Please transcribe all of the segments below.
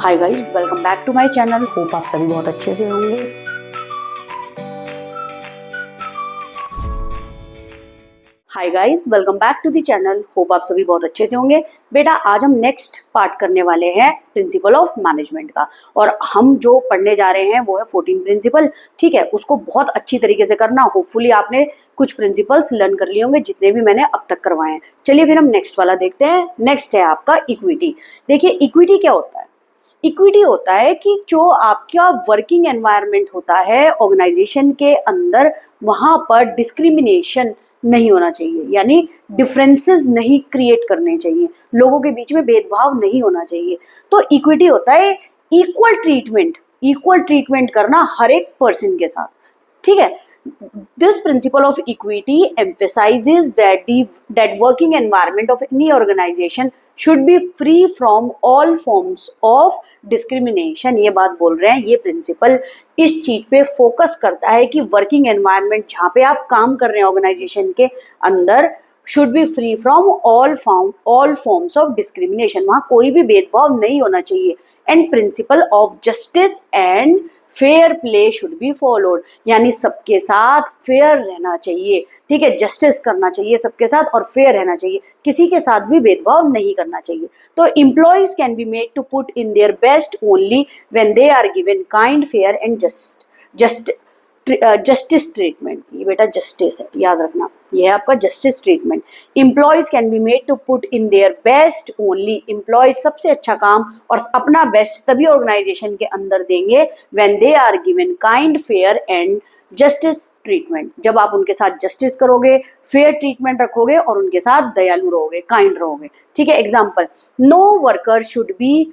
Hi guys, welcome back to my channel. Hope आप सभी बहुत अच्छे से होंगे। Hi guys, welcome back to the channel. Hope आप सभी बहुत अच्छे से होंगे। बेटा, आज हम नेक्स्ट पार्ट करने वाले हैं प्रिंसिपल ऑफ मैनेजमेंट का, और हम जो पढ़ने जा रहे हैं वो है 14 प्रिंसिपल। ठीक है, उसको बहुत अच्छी तरीके से करना। होपफुली आपने कुछ प्रिंसिपल्स लर्न कर लिए होंगे जितने भी मैंने अब तक करवाए हैं। चलिए फिर हम नेक्स्ट वाला देखते हैं। नेक्स्ट है आपका इक्विटी। देखिए, इक्विटी क्या होता है? इक्विटी होता है कि जो आपका वर्किंग एनवायरनमेंट होता है ऑर्गेनाइजेशन के अंदर, वहां पर डिस्क्रिमिनेशन नहीं होना चाहिए, यानी डिफरेंसेस नहीं क्रिएट करने चाहिए, लोगों के बीच में भेदभाव नहीं होना चाहिए। तो इक्विटी होता है इक्वल ट्रीटमेंट करना हर एक पर्सन के साथ। ठीक है, this principle of equity emphasizes that working environment of any organization should be free from all forms of discrimination। ये बात बोल रहे हैं, ये प्रिंसिपल इस चीज पे फोकस करता है कि वर्किंग एनवायरनमेंट जहाँ पे आप काम कर रहे हैं ऑर्गेनाइजेशन के अंदर should be free from all forms of discrimination. वहाँ कोई भी भेदभाव नहीं होना चाहिए। And principle of justice and fair play should be followed, यानी सबके साथ फेयर रहना चाहिए। ठीक है, जस्टिस करना चाहिए सबके साथ और फेयर रहना चाहिए, किसी के साथ भी भेदभाव नहीं करना चाहिए। तो employees can be made to put in their best only when they are given kind, fair and justice treatment. ये बेटा जस्टिस है, याद रखना, ये है आपका justice treatment. Employees can be made to put in their best only, employees सबसे अच्छा काम और अपना बेस्ट तभी ऑर्गेनाइजेशन के अंदर देंगे when they are given kind, fair and justice treatment. जब आप उनके साथ जस्टिस करोगे, फेयर ट्रीटमेंट रखोगे और उनके साथ दयालु रहोगे, काइंड रहोगे। ठीक है, example, no worker should be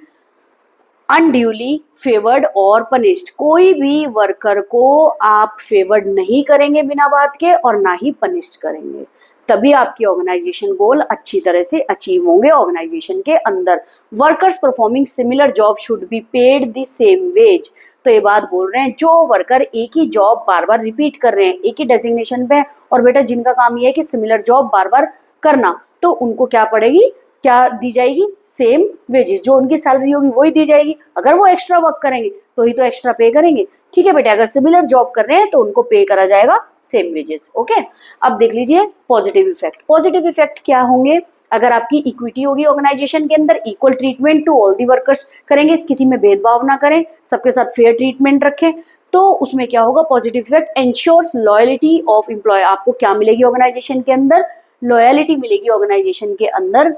unduly favoured और पनिश्ड। कोई भी वर्कर को आप फेवर्ड नहीं करेंगे बिना बात के और ना ही पनिश्ड करेंगे, तभी आपकी ऑर्गेनाइजेशन गोल अच्छी तरह से अचीव होंगे ऑर्गेनाइजेशन के अंदर। Workers performing similar job should be paid the same wage. तो ये बात बोल रहे हैं, जो वर्कर एक ही जॉब बार बार रिपीट कर रहे हैं एक ही डेजिग्नेशन पे, और बेटा जिनका काम ये है कि सिमिलर जॉब बार बार करना, तो उनको क्या पड़ेगी, क्या दी जाएगी? Same wages. जो उनकी सैलरी होगी वही दी जाएगी। अगर वो एक्स्ट्रा वर्क करेंगे तो ही तो एक्स्ट्रा पे करेंगे। ठीक है बेटा, अगर सिमिलर जॉब कर रहे हैं तो उनको पे करा जाएगा सेम वेजेस। ओके, अब देख लीजिए पॉजिटिव इफेक्ट। पॉजिटिव इफेक्ट क्या होंगे? अगर आपकी इक्विटी होगी ऑर्गेनाइजेशन के अंदर, equal treatment to all the workers करेंगे, किसी में भेदभाव ना करें, सबके साथ फेयर ट्रीटमेंट रखें, तो उसमें क्या होगा? Positive effect ensures loyalty of employee. आपको क्या मिलेगी ऑर्गेनाइजेशन के अंदर? लॉयलिटी मिलेगी ऑर्गेनाइजेशन के अंदर।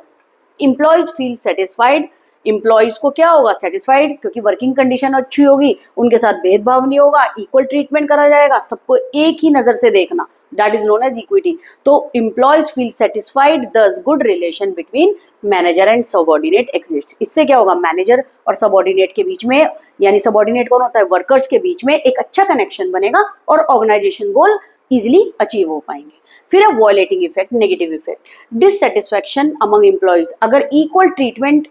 Employees feel satisfied. एम्प्लॉयज को क्या होगा? सेटिस्फाइड, क्योंकि वर्किंग कंडीशन अच्छी होगी, उनके साथ भेदभाव नहीं होगा, इक्वल ट्रीटमेंट करा जाएगा, सबको एक ही नजर से देखना, that is known as equity. तो employees feel satisfied, thus good relation between manager and subordinate exist. इससे क्या होगा? मैनेजर और सबऑर्डिनेट के बीच में, यानी सबऑर्डिनेट कौन होता है? वर्कर्स के बीच में एक अच्छा कनेक्शन बनेगा और ऑर्गेनाइजेशन गोल इजिली अचीव हो पाएंगे। फिर है violating effect, negative effect, dissatisfaction among employees. अगर इक्वल ट्रीटमेंट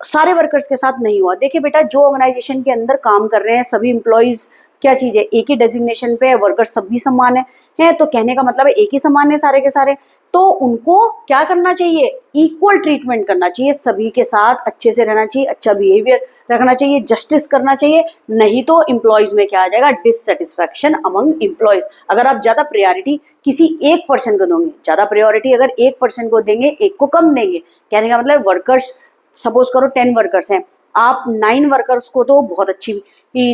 सारे वर्कर्स के साथ नहीं हुआ, देखिए बेटा, जो ऑर्गेनाइजेशन के अंदर काम कर रहे हैं सभी एम्प्लॉयज, क्या चीज है? एक ही डेजिग्नेशन पे है, वर्कर्स सभी समान है, तो कहने का मतलब है एक ही समान है सारे के सारे, तो उनको क्या करना चाहिए? इक्वल ट्रीटमेंट करना चाहिए, सभी के साथ अच्छे से रहना चाहिए, अच्छा बिहेवियर रखना चाहिए, जस्टिस करना चाहिए। नहीं तो एम्प्लॉयज में क्या आ जाएगा? Dissatisfaction among employees. अगर आप ज्यादा प्रायोरिटी किसी एक पर्सन को दोगे, ज्यादा प्रायोरिटी अगर एक पर्सन को देंगे, एक को कम देंगे, कहने का मतलब वर्कर्स, सपोज करो 10 वर्कर्स हैं, आप 9 वर्कर्स को तो बहुत अच्छी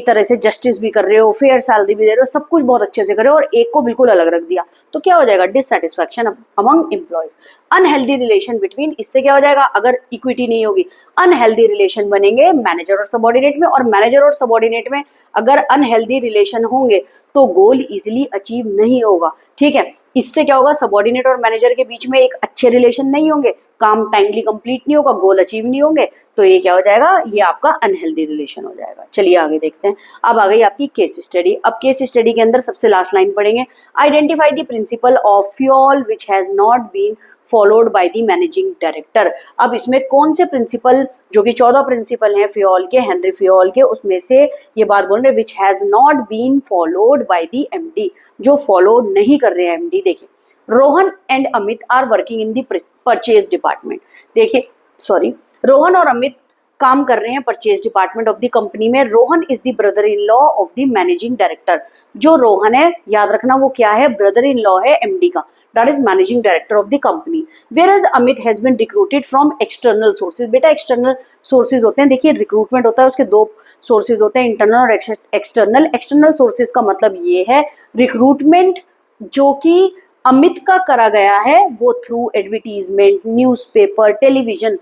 तरह से जस्टिस भी कर रहे हो, फेयर सैलरी भी दे रहे हो, सब कुछ बहुत अच्छे से कर रहे हो, और एक को बिल्कुल अलग रख दिया, तो क्या हो जाएगा? Dissatisfaction among employees. Unhealthy relation between, इससे क्या हो जाएगा? अगर इक्विटी नहीं होगी, अनहेल्दी रिलेशन बनेंगे मैनेजर और सबऑर्डिनेट में, और मैनेजर और सबऑर्डिनेट में अगर अनहेल्दी रिलेशन होंगे तो गोल इजिली अचीव नहीं होगा। ठीक है, इससे क्या होगा? सबऑर्डिनेट और मैनेजर के बीच में एक अच्छे रिलेशन नहीं होंगे, काम टाइमली कंप्लीट नहीं होगा, गोल अचीव नहीं होंगे, तो ये क्या हो जाएगा? ये आपका अनहेल्दी रिलेशन हो जाएगा। चलिए आगे देखते हैं। अब आ गई आपकी केस स्टडी। अब केस स्टडी के अंदर सबसे लास्ट लाइन पढ़ेंगे, identify the principle of Fayol which has not been followed by the managing director. अब इसमें कौन से प्रिंसिपल, जो कि 14 प्रिंसिपल हैं फ्यूल के, हेनरी फ्यूल के, उसमें से ये बात बोल रहे which has not been followed by the MD, जो फॉलो नहीं कर रहे हैं एमडी। देखिए, Rohan and Amit are working in the purchase department. देखिए, सॉरी, रोहन और अमित काम कर रहे हैं purchase department of the company में। Rohan is the brother in law of the managing director. जो रोहन है, याद रखना वो क्या है, ब्रदर इन लॉ है एमडी का, that is managing director of the company. Whereas Amit has been recruited from external sources. बेटा एक्सटर्नल सोर्सेज होते हैं, देखिए रिक्रूटमेंट होता है उसके दो सोर्सेज होते हैं, इंटरनल और एक्सटर्नल। एक्सटर्नल सोर्सेज का मतलब ये है रिक्रूटमेंट जो कि अमित का करा गया है वो थ्रू एडवर्टीजमेंट, न्यूज़पेपर, टेलीविजन,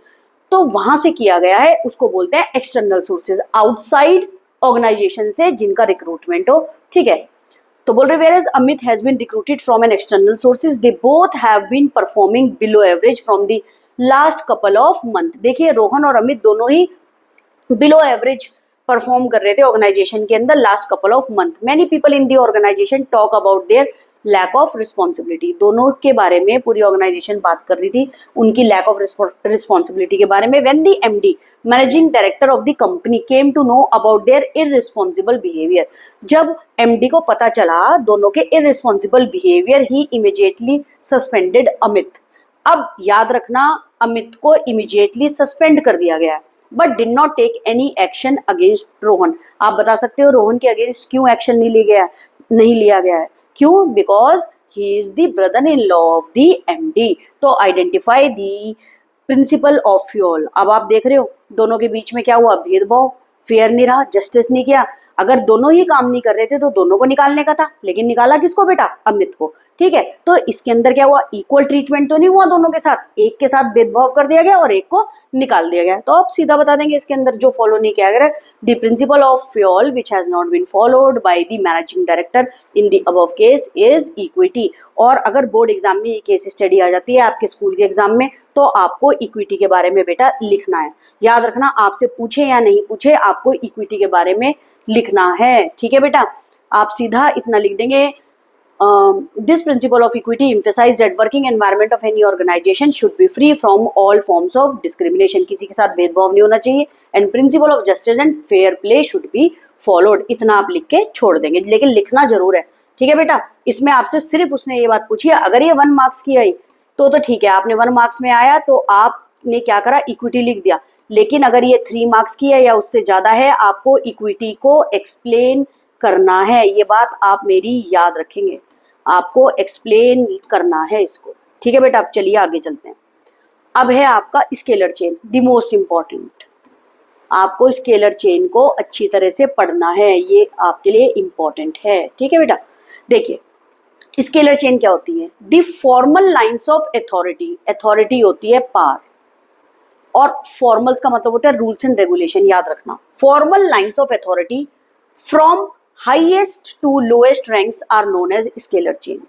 तो वहां से किया गया है, उसको बोलते हैं एक्सटर्नल सोर्सेज, आउटसाइड ऑर्गेनाइजेशन से जिनका रिक्रूटमेंट हो। ठीक है, तो बोल रहे whereas Amit has been recruited from an external sources, they both have been performing below average from the last couple of month. देखिए रोहन और अमित दोनों ही बिलो एवरेज परफॉर्म कर रहे थे ऑर्गेनाइजेशन के अंदर last couple of month. Many people in the organization talk about their lack of responsibility. दोनों के बारे में पूरी ऑर्गेनाइजेशन बात कर रही थी उनकी लैक ऑफ रिस्पॉन्सिबिलिटी के बारे में। When the MD managing director of the company came to know about their irresponsible behaviour, जब एमडी को पता चला दोनों के irresponsible behaviour, he immediately suspended Amit. अब याद रखना अमित को इमीडिएटली सस्पेंड कर दिया गया है, but did not take any action against Rohan. आप बता सकते हो रोहन के अगेंस्ट क्यों एक्शन नहीं लिया गया है? क्यों? Because he is the brother in law of the MD. तो identify the principle of Fayol. अब आप देख रहे हो दोनों के बीच में क्या हुआ, भेदभाव, फेयर नहीं रहा, जस्टिस नहीं किया। अगर दोनों ही काम नहीं कर रहे थे तो दोनों को निकालने का था, लेकिन निकाला किसको बेटा, अमित को। ठीक है, तो इसके अंदर क्या हुआ, इक्वल ट्रीटमेंट तो नहीं हुआ दोनों के साथ, एक के साथ भेदभाव कर दिया गया और एक को निकाल दिया गया। तो आप सीधा बता देंगे इसके अंदर जो फॉलो नहीं किया गया, the principle of Fayol which has not been followed by the managing director in the above case is equity. और अगर बोर्ड एग्जाम में ये केस स्टडी आ जाती है आपके स्कूल के एग्जाम में, तो आपको इक्विटी के बारे में बेटा लिखना है। याद रखना आपसे पूछे या नहीं पूछे, आपको इक्विटी के बारे में लिखना है। ठीक है बेटा, आप सीधा इतना लिख देंगे, this principle of equity emphasizes that working environment of any organization should be free from all forms of discrimination। किसी के साथ भेदभाव नहीं होना चाहिए। and principle of justice and fair play should be followed। इतना आप लिख के छोड़ देंगे, लेकिन लिखना जरूर है। ठीक है बेटा, इसमें आपसे सिर्फ उसने ये बात पूछी है, अगर ये 1 मार्क्स की आई तो ठीक है, आपने 1 मार्क्स में आया तो आपने क्या करा, इक्विटी लिख दिया। लेकिन अगर ये 3 मार्क्स की है या उससे ज्यादा है, आपको इक्विटी को एक्सप्लेन करना है। ये बात आप मेरी याद रखेंगे, आपको एक्सप्लेन करना है इसको। ठीक है बेटा, अब चलिए आगे चलते हैं। अब है आपका scalar chain, the most important. आपको स्केलर चेन को अच्छी तरह से पढ़ना है, ये आपके लिए इंपॉर्टेंट है। ठीक है बेटा, देखिए स्केलर चेन क्या होती है, the formal lines of authority. Authority होती है पावर, और फॉर्मल्स का मतलब होता है रूल्स एंड रेगुलेशन। याद रखना, formal lines of authority from highest to lowest ranks are known as scalar chain.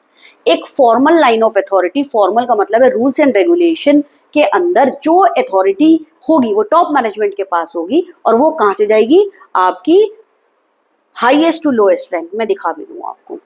एक formal line of authority, formal का मतलब है रूल्स एंड रेगुलेशन के अंदर जो अथॉरिटी होगी वो टॉप मैनेजमेंट के पास होगी, और वो कहां से जाएगी, आपकी हाईएस्ट टू लोएस्ट रैंक। मैं दिखा भी दूं आपको,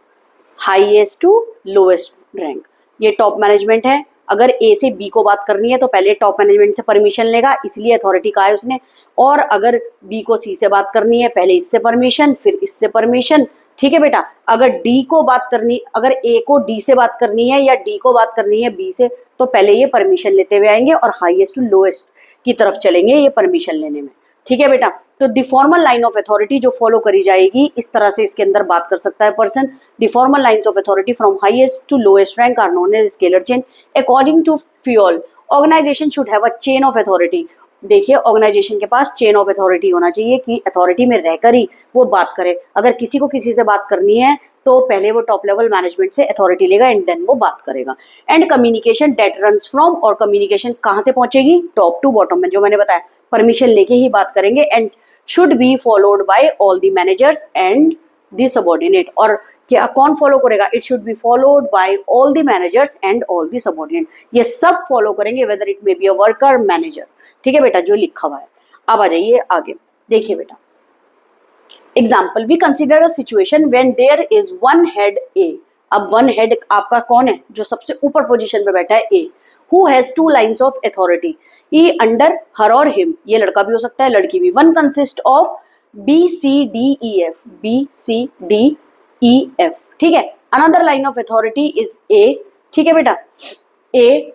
हाईएस्ट टू लोएस्ट रैंक, ये टॉप मैनेजमेंट है। अगर ए से बी को बात करनी है तो पहले टॉप मैनेजमेंट से परमिशन लेगा, इसलिए अथॉरिटी कहा है उसने। और अगर बी को सी से बात करनी है, पहले इससे परमिशन फिर इससे परमिशन। ठीक है बेटा, अगर डी को बात करनी, अगर ए को डी से बात करनी है या डी को बात करनी है बी से, तो पहले ये परमिशन लेते हुए आएंगे और हाईएस्ट टू लोएस्ट की तरफ चलेंगे ये परमिशन लेने में। ठीक है बेटा, तो the formal line of authority जो फॉलो करी जाएगी, इस तरह से इसके अंदर बात कर सकता है person. The formal lines of authority from highest to lowest rank are known as scalar chain. According to Fayol, organization should have a chain of authority. देखिए ऑर्गेनाइजेशन के पास चेन ऑफ अथॉरिटी होना चाहिए कि अथॉरिटी में रहकर ही वो बात करे। अगर किसी को किसी से बात करनी है तो पहले वो टॉप लेवल मैनेजमेंट से अथॉरिटी लेगा एंड देन वो बात करेगा। And communication that runs from, और कम्युनिकेशन कहाँ से पहुंचेगी, टॉप टू बॉटम में, जो मैंने बताया परमिशन लेके ही बात करेंगे। And should be followed by all the managers and the subordinate. और क्या कौन फॉलो करेगा, it should be followed by all the managers and all the subordinate. ये सब फॉलो करेंगे, whether it may be a worker, manager. ठीक है बेटा, जो लिखा हुआ है। अब आ जाइए आगे, देखिए बेटा example, we consider a situation when there is one head A. अब वन हेड आपका कौन है, जो सबसे ऊपर पोजीशन पे बैठा है, A, who has 2 lines of authority, E under her और हिम। ये लड़का भी हो सकता है लड़की भी। One consist of B C D E F, B C D E F. ठीक है, another line of authority is A. ठीक है बेटा, ए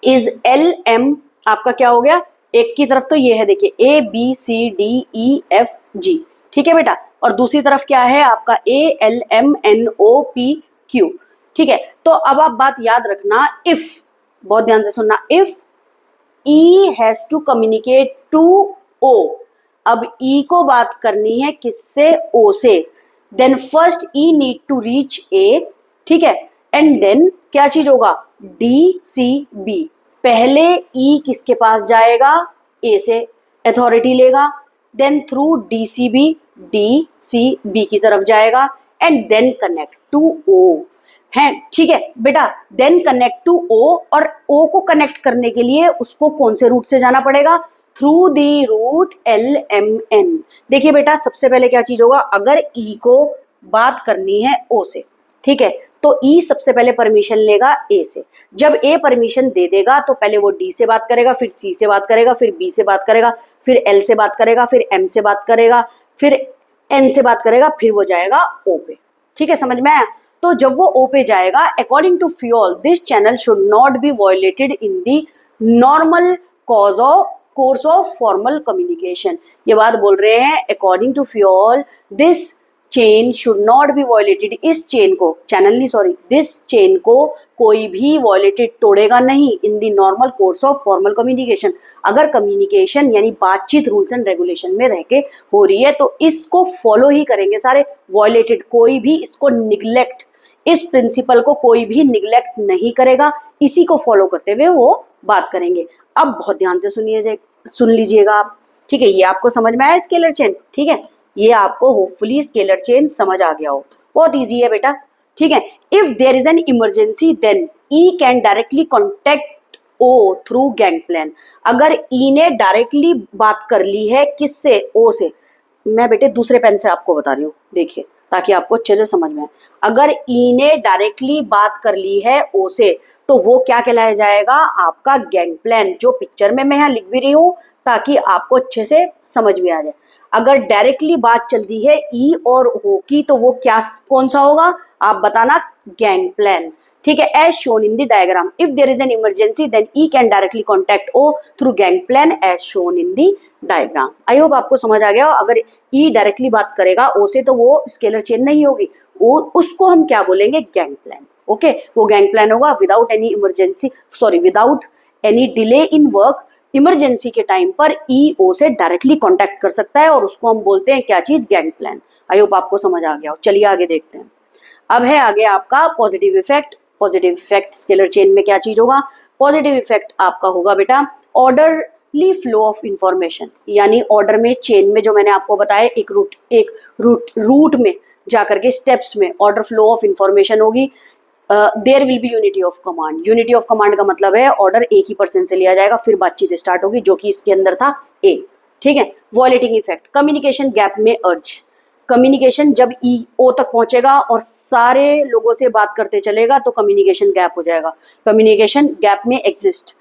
इज एल एम, आपका क्या हो गया, एक की तरफ तो ये है, देखिए ABCDEFG, ठीक है बेटा, और दूसरी तरफ क्या है आपका ALMNOPQ, ठीक है। तो अब आप बात याद रखना, इफ, बहुत ध्यान से सुनना, if E has to communicate to O, अब E को बात करनी है किससे, O से, then first E need to reach A, ठीक है, एंड देन क्या चीज होगा, DCB, पहले E किसके पास जाएगा, A से अथॉरिटी लेगा, देन थ्रू DCB DCB की तरफ जाएगा, and then connect to O है, ठीक है बेटा, देन कनेक्ट टू O, और O को कनेक्ट करने के लिए उसको कौन से रूट से जाना पड़ेगा, थ्रू दी रूट LMN। देखिए बेटा, सबसे पहले क्या चीज होगा, अगर E को बात करनी है O से, ठीक है, तो E सबसे पहले परमिशन लेगा A से, जब A परमिशन दे देगा तो पहले वो D से बात करेगा, फिर C से बात करेगा, फिर B से बात करेगा, फिर L से बात करेगा, फिर M से बात करेगा, फिर N से बात करेगा, फिर वो जाएगा O पे, ठीक है, समझ में आया। तो जब वो O पे जाएगा, according to Fayol this channel should not be violated in the normal course of formal communication. ये बात बोल रहे हैं, according to Fayol this chain should not be violated, इस चेन को, चैनल नहीं सॉरी, दिस चेन को कोई भी वायलेटेड तोड़ेगा नहीं in the normal course of formal communication. अगर कम्युनिकेशन यानी बातचीत रूल्स एंड रेगुलेशन में रह के हो रही है तो इसको फॉलो ही करेंगे सारे, वायलेटेड कोई भी इसको निग्लेक्ट, इस प्रिंसिपल को कोई भी निग्लेक्ट नहीं करेगा, इसी को फॉलो करते हुए वो बात करेंगे। अब बहुत ध्यान से सुन लीजिएगा आप, ठीक है, ये आपको समझ में आया स्केलर चेन, ठीक है, ये आपको होपफुली स्केलर चेन समझ आ गया हो, बहुत इजी है बेटा, ठीक है। If there is an emergency then E can directly contact O through gang plank. अगर E ने डायरेक्टली बात कर ली है किससे, O से, मैं बेटे दूसरे पेन से आपको बता रही हूँ, देखिए ताकि आपको अच्छे से समझ में आए। अगर E ने डायरेक्टली बात कर ली है O से तो वो क्या कहलाया जाएगा, आपका गैंग प्लान, जो पिक्चर में मैं यहाँ लिख भी रही हूँ ताकि आपको अच्छे से समझ में आ जाए। अगर डायरेक्टली बात चलती है E और O की तो वो क्या, कौन सा होगा, आप बताना, गैंग प्लान, ठीक है, as shown in the diagram. If there is an emergency then E can directly contact O through gang plank as shown in the diagram. I hope आपको समझ आ गया। अगर E डायरेक्टली बात करेगा O से तो वो स्केलर चेन नहीं होगी, वो उसको हम क्या बोलेंगे, गैंग प्लान, ओके, वो गैंग प्लान होगा without any emergency, sorry without any delay in work. Emergency के टाइम पर E O से डायरेक्टली कॉन्टेक्ट कर सकता है और उसको हम बोलते हैं क्या चीज, गैंग प्लान। आई होप आपको समझ आ गया हो। चलिए आगे देखते हैं। अब है आगे आपका positive effect. Positive effect scalar chain में क्या चीज होगा, पॉजिटिव इफेक्ट आपका होगा बेटा ऑर्डरली फ्लो ऑफ इंफॉर्मेशन, यानी ऑर्डर में, चेन में, जो मैंने आपको बताया, एक रूट में जाकर के स्टेप्स में ऑर्डर फ्लो ऑफ इंफॉर्मेशन होगी। There will be unity of command. Unity of command का मतलब है ऑर्डर एक ही पर्सन से लिया जाएगा, फिर बातचीत स्टार्ट होगी, जो कि इसके अंदर था ए, ठीक है। वॉलेटिंग इफेक्ट, कम्युनिकेशन गैप में अर्ज, कम्युनिकेशन जब E O तक पहुंचेगा और सारे लोगों से बात करते चलेगा तो कम्युनिकेशन गैप हो जाएगा, कम्युनिकेशन गैप में exist.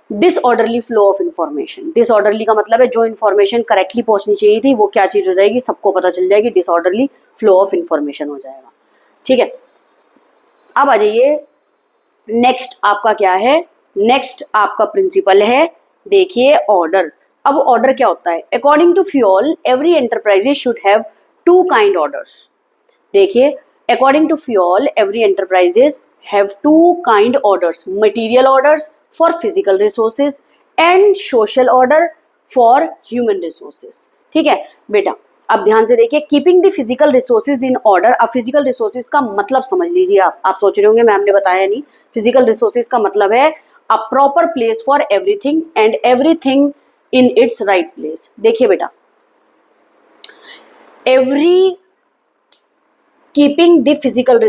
Disorderly flow of information, disorderly का मतलब है जो इन्फॉर्मेशन करेक्टली पहुंचनी चाहिए थी वो क्या चीज हो जाएगी, सबको पता चल जाएगी, डिसऑर्डरली फ्लो ऑफ इंफॉर्मेशन हो जाएगा, ठीक है। अब आ जाइए, नेक्स्ट आपका क्या है, नेक्स्ट आपका प्रिंसिपल है, देखिए ऑर्डर। अब ऑर्डर क्या होता है, according to Fayol every enterprises should have two kind orders. देखिए according to Fayol every enterprises have two kind orders, material orders for physical resources and social order for human resources, ठीक है बेटा। अब ध्यान से देखिए, keeping the physical resources in order. अब physical resources का मतलब समझ लीजिए आप सोच रहे होंगे मैम ने बताया नहीं। फिजिकल रिसोर्सेज का मतलब है a proper place for everything and everything in its right place. देखिए बेटा, every keeping the physical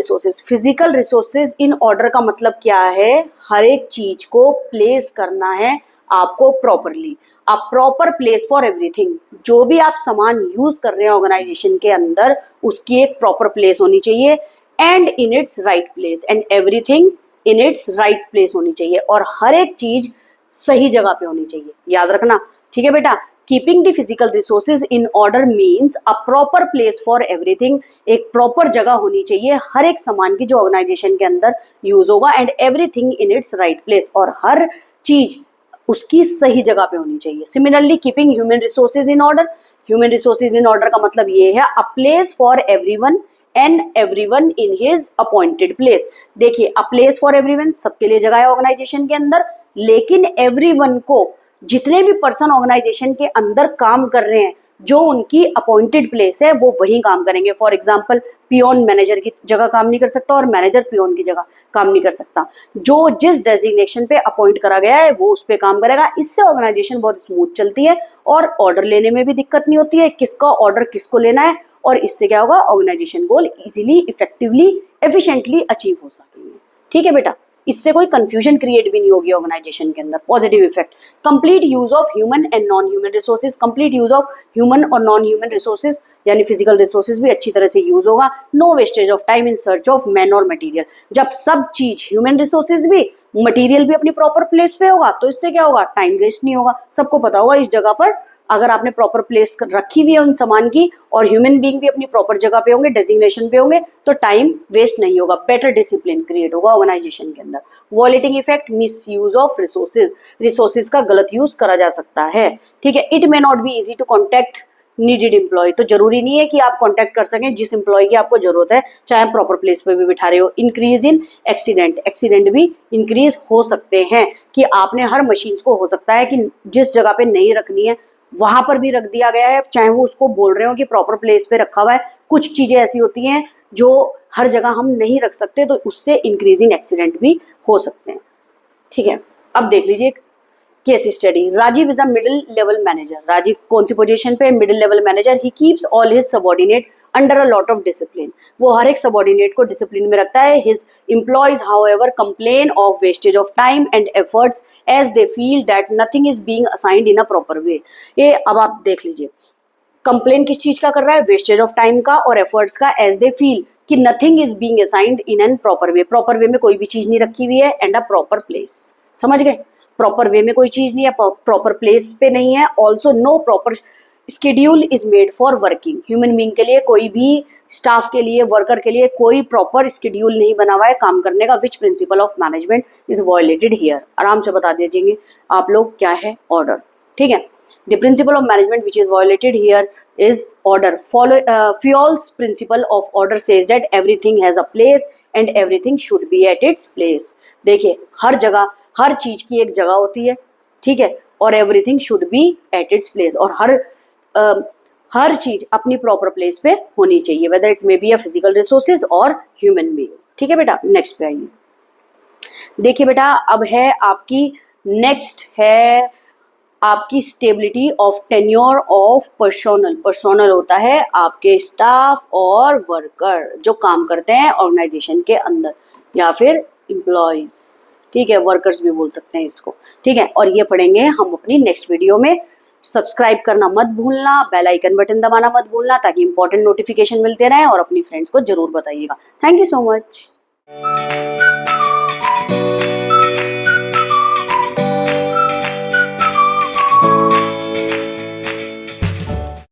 resources in order का मतलब क्या है, हर एक चीज को प्लेस करना है आपको properly, a proper place for everything. जो भी आप सामान यूज कर रहे हैं ऑर्गेनाइजेशन के अंदर उसकी एक प्रॉपर प्लेस होनी चाहिए, and in its right place, and everything in its right place होनी चाहिए, और हर एक चीज सही जगह पे होनी चाहिए, याद रखना, ठीक है बेटा। Keeping the physical resources in order means a proper place for everything, एक प्रॉपर जगह होनी चाहिए हर एक सामान की जो ऑर्गेनाइजेशन के अंदर यूज होगा, and everything in its right place, और हर चीज उसकी सही जगह पे होनी चाहिए। Similarly keeping human resources in order, human resources in order का मतलब ये है a place for everyone and everyone in his appointed place. देखिए अ प्लेस फॉर एवरीवन, सबके लिए जगह है ऑर्गेनाइजेशन के अंदर, लेकिन एवरीवन को, जितने भी पर्सन ऑर्गेनाइजेशन के अंदर काम कर रहे हैं, जो उनकी अपॉइंटेड प्लेस है वो वहीं काम करेंगे। फॉर एग्जाम्पल पियोन मैनेजर की जगह काम नहीं कर सकता और मैनेजर पियोन की जगह काम नहीं कर सकता। जो जिस डेजिग्नेशन पे अपॉइंट करा गया है वो उस पे काम करेगा। इससे ऑर्गेनाइजेशन बहुत स्मूथ चलती है और ऑर्डर लेने में भी दिक्कत नहीं होती है, किसका ऑर्डर किसको लेना है, और इससे क्या होगा, ऑर्गेनाइजेशन गोल इजीली, इफेक्टिवली, एफिशिएंटली अचीव हो सकेंगे। ठीक है बेटा, इससे कोई कंफ्यूजन क्रिएट भी नहीं होगी ऑर्गेनाइजेशन के अंदर। Positive effect, complete use of human and non human resources, complete use of human और नॉन ह्यूमन रिसोर्सेज यानी फिजिकल रिसोर्सेज भी अच्छी तरह से यूज होगा। No wastage of time in search of man और मटेरियल, जब सब चीज ह्यूमन रिसोर्सेज भी, मटेरियल भी अपनी प्रॉपर प्लेस पे होगा तो इससे क्या होगा, टाइम वेस्ट नहीं होगा। सबको पता होगा इस जगह पर अगर आपने प्रॉपर प्लेस रखी हुई है उन सामान की और ह्यूमन बीइंग भी अपनी प्रॉपर जगह पे होंगे, डेजिग्नेशन पे होंगे, तो टाइम वेस्ट नहीं होगा, बेटर डिसिप्लिन क्रिएट होगा ऑर्गेनाइजेशन के अंदर। Violating effect, misuse of resources, resources का गलत यूज करा जा सकता है। ठीक है, it may not be easy to contact needed employee, तो जरूरी नहीं है कि आप कॉन्टैक्ट कर सकें जिस एम्प्लॉय की आपको जरूरत है, चाहे आप प्रॉपर प्लेस पे भी बिठा रहे हो। इंक्रीज इन एक्सीडेंट, एक्सीडेंट भी इंक्रीज हो सकते हैं कि आपने हर मशीन को, हो सकता है कि जिस जगह पे नहीं रखनी है वहां पर भी रख दिया गया है, चाहे वो उसको बोल रहे हो कि प्रॉपर प्लेस पे रखा हुआ है। कुछ चीजें ऐसी होती हैं जो हर जगह हम नहीं रख सकते, तो उससे इंक्रीज इन एक्सीडेंट भी हो सकते हैं। ठीक है, अब देख लीजिए case study. Rajiv is a middle level manager, Rajiv कौन सी पोजीशन पे, middle level manager. He keeps all his subordinate under a lot of discipline, वो हर एक सबॉर्डिनेट को डिसिप्लिन में रखता है। His employees however complain of wastage of time and efforts as they feel that nothing is being assigned in a proper way. ये अब आप देख लीजिए, कंप्लेन किस चीज का कर रहा है, वेस्टेज ऑफ टाइम का और एफर्ट्स का, एज दे फील कि nothing is being assigned in an proper way, proper way में कोई भी चीज नहीं रखी हुई है, एंड अ प्रॉपर प्लेस। समझ गए, प्रॉपर वे में कोई चीज नहीं है, प्रॉपर प्लेस पे नहीं है। Also no proper schedule is made for working, human being के लिए, कोई भी स्टाफ के लिए, वर्कर के लिए कोई प्रॉपर स्केड्यूल नहीं बना हुआ है काम करने का। Which principle of management is violated here, आराम से बता दीजिएंगे आप लोग क्या है, ऑर्डर। ठीक है, the principle of management which is violated here is order. Fioll's principle of order says that everything has a place and everything should be at its place. देखिए हर जगह, हर चीज की एक जगह होती है, ठीक है, और everything should be at its place, और हर चीज अपनी प्रॉपर प्लेस पे होनी चाहिए, whether it may be a physical resources और ह्यूमन बीइंग। ठीक है बेटा, नेक्स्ट पे आइए। देखिए बेटा, अब है आपकी, नेक्स्ट है आपकी stability of tenure of personnel. Personnel होता है आपके स्टाफ और वर्कर जो काम करते हैं ऑर्गेनाइजेशन के अंदर, या फिर एम्प्लॉयज। ठीक है, वर्कर्स भी बोल सकते हैं इसको। ठीक है, और ये पढ़ेंगे हम अपनी नेक्स्ट वीडियो में। सब्सक्राइब करना मत भूलना, बेल आइकन बटन दबाना मत भूलना, ताकि इंपॉर्टेंट नोटिफिकेशन मिलते रहें, और अपनी फ्रेंड्स को जरूर बताइएगा। Thank you so much.